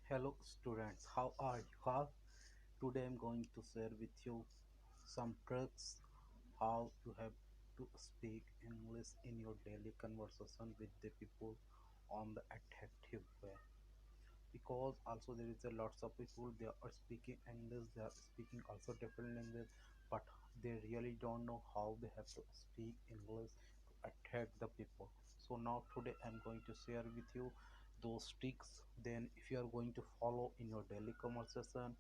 Hello students, how are you all? Today I'm going to share with you some tricks how you have to speak English in your daily conversation with the people on the attractive way. Because also there is a lots of people they are speaking English, they are speaking also different language, but they really don't know how they have to speak English to attract the people. So now today I'm going to share with you those tricks. Then if you are going to follow in your daily conversation,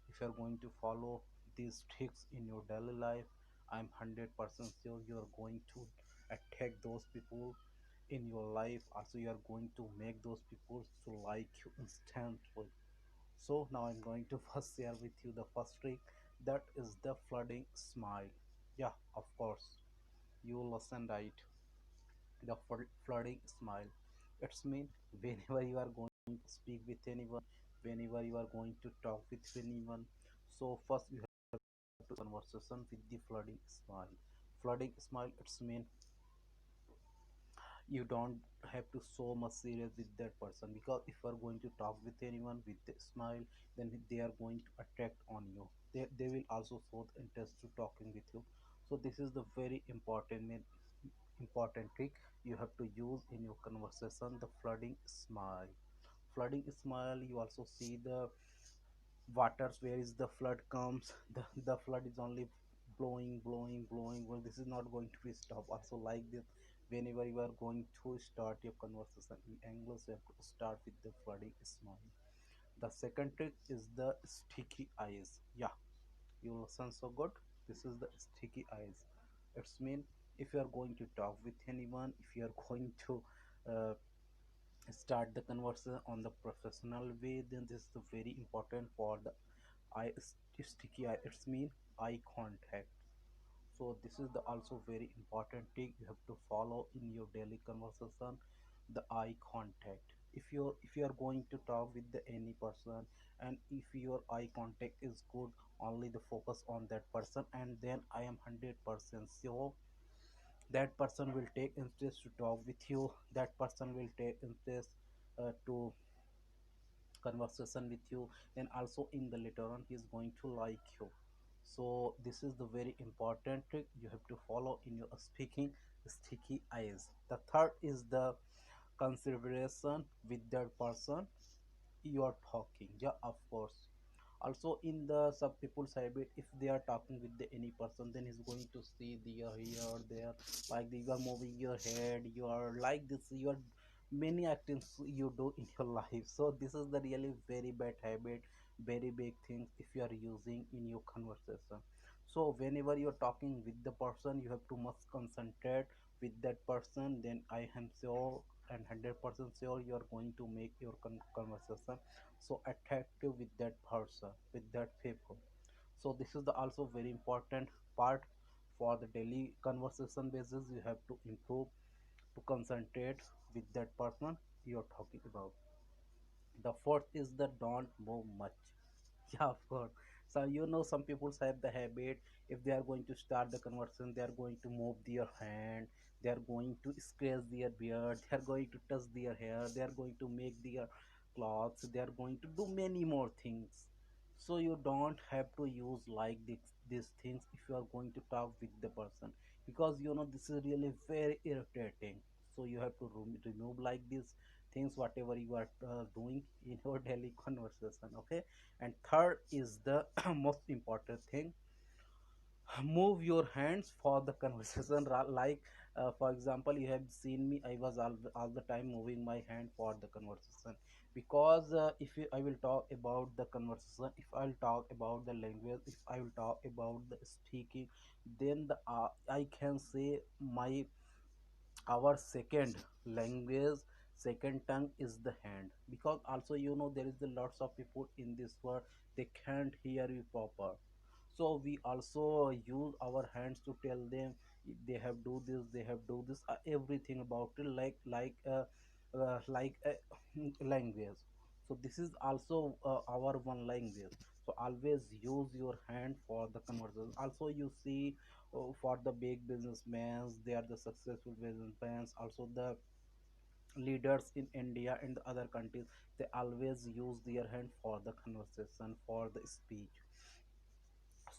if you are going to follow these tricks in your daily life, I'm 100% sure you are going to attract those people in your life. Also you are going to make those people to like you instantly. So now I'm going to first share with you the first trick, that is the flooding smile. Yeah, of course, you listen right. The flooding smile, it's mean whenever you are going to speak with anyone, whenever you are going to talk with anyone, so first you have to conversation with the flooding smile. Flooding smile, it's mean you don't have to so much serious with that person, because if you are going to talk with anyone with a smile, then they are going to attract on you. They will also show the interest to talking with you. So this is the very important trick you have to use in your conversation, the flooding smile. Flooding smile, you also see the waters where is the flood comes, the flood is only blowing. Well, this is not going to be stop. Also like this, whenever you are going to start your conversation in English, you have to start with the flooding smile. The second trick is the sticky eyes. Yeah, you listen so good. This is the sticky eyes. It's mean if you are going to talk with anyone, if you are going to uh, start the conversation on the professional way, then this is the very important for the eye. Sticky eye, it's mean eye contact. So this is the also very important thing you have to follow in your daily conversation, the eye contact. If you are going to talk with the any person, and if your eye contact is good, only the focus on that person, and then I am 100% sure that person will take interest to talk with you, that person will take interest to conversation with you, and also in the later on he is going to like you. So this is the very important trick you have to follow in your speaking, sticky eyes. The third is the consideration with that person you are talking. Yeah, of course. Also in the some people's habit, if they are talking with the any person, then he's going to see the here there, like you are moving your head, you are like this, you are many actions you do in your life. So this is the really very bad habit, very big things if you are using in your conversation. So whenever you're talking with the person, you have to must concentrate with that person, then I am sure and 100% sure you are going to make your conversation so attractive with that person, with that people. So this is the also very important part for the daily conversation basis. You have to improve to concentrate with that person you're talking about. The fourth is the don't move much. Yeah, of course. So some people have the habit, if they are going to start the conversation, they are going to move their hand, they are going to scratch their beard, they are going to touch their hair, they are going to make their clothes, they are going to do many more things. So you don't have to use like these things if you are going to talk with the person, because this is really very irritating. So you have to remove like these things whatever you are doing in your daily conversation. Okay. And third is the most important thing, move your hands for the conversation. Like for example, you have seen me, I was all the time moving my hand for the conversation, because if I will talk about the conversation, if I'll talk about the language, if I will talk about the speaking, then I can say my our second language, second tongue is the hand. Because also there is the lots of people in this world, they can't hear you proper. So we also use our hands to tell them they have do this, they have do this, everything about it, like language. So this is also our one language. So always use your hand for the conversation. Also you see, for the big businessmen, they are the successful businessmen, also the leaders in India and the other countries, they always use their hand for the conversation, for the speech.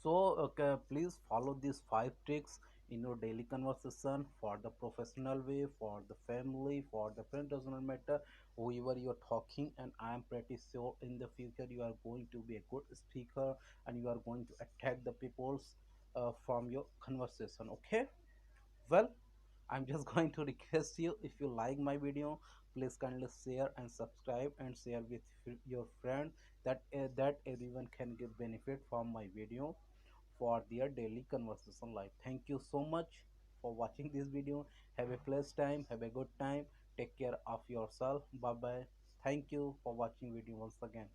So okay, please follow these five tricks in your daily conversation, for the professional way, for the family, for the friend, does not matter whoever you're talking. And I am pretty sure in the future you are going to be a good speaker, and you are going to attack the peoples from your conversation. Okay, well, I'm just going to request you, if you like my video, please kindly share and subscribe and share with your friend, that everyone can get benefit from my video for their daily conversation life. Thank you so much for watching this video. Have a blessed time, have a good time, take care of yourself. Bye bye. Thank you for watching video once again.